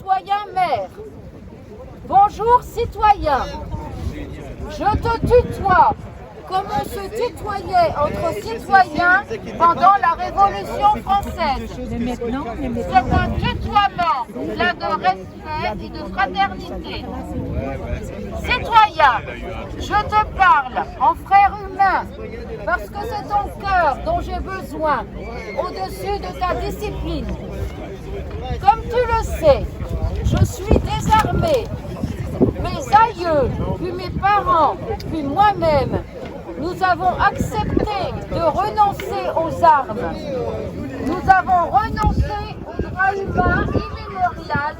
citoyen maire. Bonjour citoyen. Je te tutoie comme on se tutoyait entre citoyens pendant la Révolution française. C'est un tutoiement plein de respect et de fraternité. Citoyen, je te parle en frère humain parce que c'est ton cœur dont j'ai besoin au-dessus de ta discipline. Comme tu le sais, je suis désarmé. Mes aïeux, puis mes parents, puis moi-même, nous avons accepté de renoncer aux armes. Nous avons renoncé au droit humain immémorial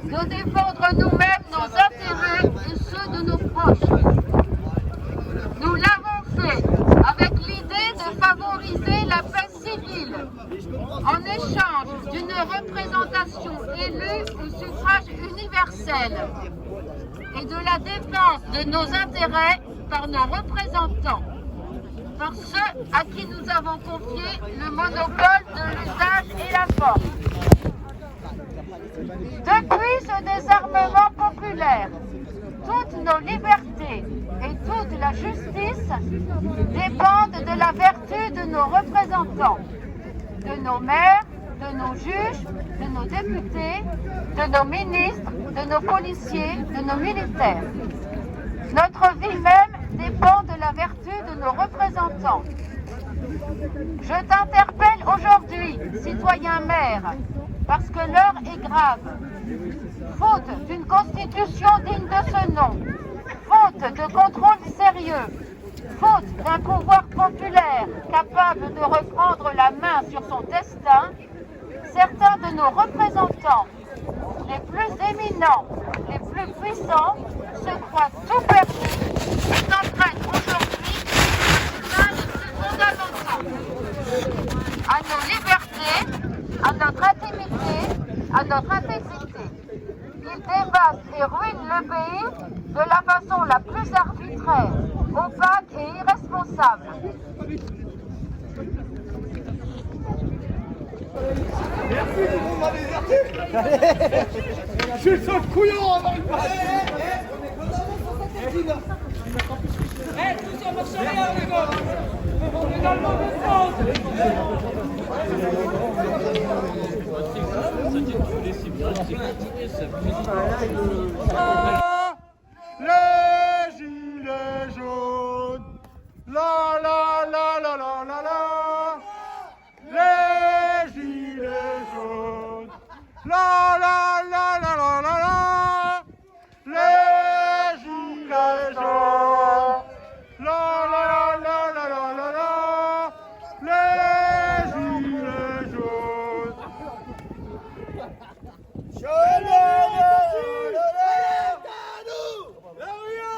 de défendre nous-mêmes nos intérêts et ceux de nos proches. Nous l'avons fait avec l'idée de favoriser la paix civile en échange d'une représentation élue au suffrage universel et de la défense de nos intérêts par nos représentants, par ceux à qui nous avons confié le monopole de l'usage et la force. Depuis ce désarmement populaire, toutes nos libertés et toute la justice dépendent de la vertu de nos représentants, de nos maires, de nos juges, de nos députés, de nos ministres, de nos policiers, de nos militaires. Notre vie même dépend de la vertu de nos représentants. Je t'interpelle aujourd'hui, citoyen maire, parce que l'heure est grave. Faute d'une constitution digne de ce nom, faute de contrôle sérieux, faute d'un pouvoir populaire capable de reprendre la main sur son destin, certains de nos représentants, les plus éminents, les plus puissants, se croient tout perdus et s'entraînent aujourd'hui l'un des plus fondamentaux à nos libertés, à notre intimité, à notre intégrité. Ils dévastent et ruinent le pays de la façon la plus arbitraire, opaque et irresponsable. Merci, tout le monde m'a déserté. Je suis le seul couillon avant une passe. Attention, marche arrière, les gars. On est dans le mauvais sens. Les gilets jaunes. La la la la la la la. Les gilets jaunes. La la la la la la la. Les gilets jaunes. La la la la la la la. Les gilets jaunes.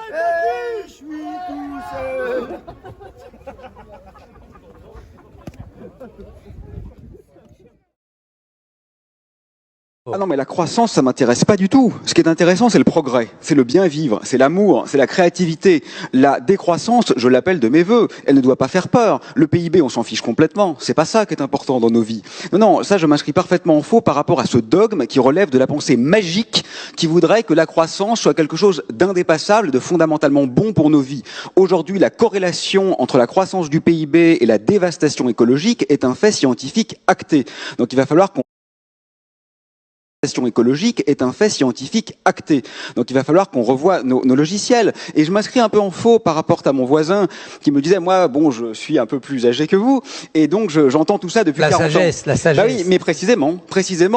Et je suis tout seul. Ah non, mais la croissance, ça m'intéresse pas du tout. Ce qui est intéressant, c'est le progrès, c'est le bien vivre, c'est l'amour, c'est la créativité. La décroissance, je l'appelle de mes vœux. Elle ne doit pas faire peur. Le PIB, on s'en fiche complètement. C'est pas ça qui est important dans nos vies. Non, non, ça, je m'inscris parfaitement en faux par rapport à ce dogme qui relève de la pensée magique qui voudrait que la croissance soit quelque chose d'indépassable, de fondamentalement bon pour nos vies. Aujourd'hui, la corrélation entre la croissance du PIB et la dévastation écologique est un fait scientifique acté. Donc, il va falloir qu'on écologique est un fait scientifique acté. Donc il va falloir qu'on revoie nos logiciels. Et je m'inscris un peu en faux par rapport à mon voisin qui me disait, moi, bon, je suis un peu plus âgé que vous, et donc j'entends tout ça depuis 40 ans. La sagesse. Bah oui, mais précisément,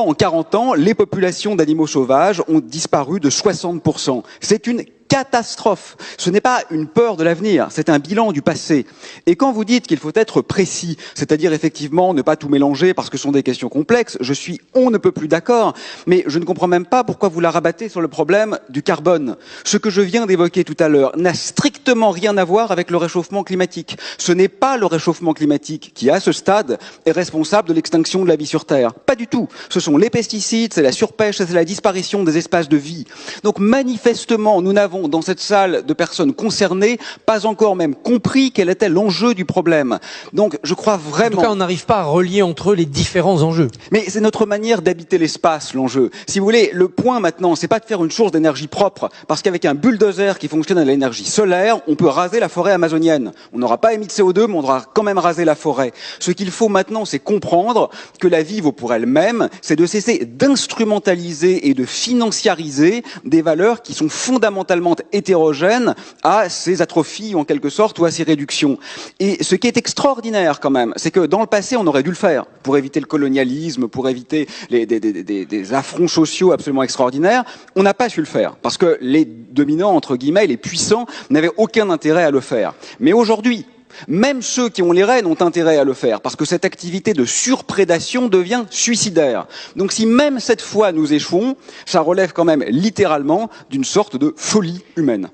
en 40 ans, les populations d'animaux sauvages ont disparu de 60%. C'est une catastrophe. Ce n'est pas une peur de l'avenir, c'est un bilan du passé. Et quand vous dites qu'il faut être précis, c'est-à-dire effectivement ne pas tout mélanger parce que ce sont des questions complexes, je suis on ne peut plus d'accord, mais je ne comprends même pas pourquoi vous la rabattez sur le problème du carbone. Ce que je viens d'évoquer tout à l'heure n'a strictement rien à voir avec le réchauffement climatique. Ce n'est pas le réchauffement climatique qui, à ce stade, est responsable de l'extinction de la vie sur Terre. Pas du tout. Ce sont les pesticides, c'est la surpêche, c'est la disparition des espaces de vie. Donc manifestement, nous n'avons avons dans cette salle de personnes concernées pas encore même compris quel était l'enjeu du problème. Donc je crois vraiment... En tout cas, on n'arrive pas à relier entre eux les différents enjeux. Mais c'est notre manière d'habiter l'espace, l'enjeu. Si vous voulez, le point maintenant, c'est pas de faire une source d'énergie propre, parce qu'avec un bulldozer qui fonctionne à l'énergie solaire, on peut raser la forêt amazonienne. On n'aura pas émis de CO2, mais on aura quand même rasé la forêt. Ce qu'il faut maintenant, c'est comprendre que la vie vaut pour elle-même, c'est de cesser d'instrumentaliser et de financiariser des valeurs qui sont fondamentalement hétérogènes à ces atrophies, en quelque sorte, ou à ces réductions. Et ce qui est extraordinaire quand même, c'est que dans le passé, on aurait dû le faire pour éviter le colonialisme, pour éviter des affronts sociaux absolument extraordinaires. On n'a pas su le faire parce que les dominants, entre guillemets, les puissants, n'avaient aucun intérêt à le faire. Mais aujourd'hui, même ceux qui ont les rênes ont intérêt à le faire, parce que cette activité de surprédation devient suicidaire. Donc si même cette fois nous échouons, ça relève quand même littéralement d'une sorte de folie humaine.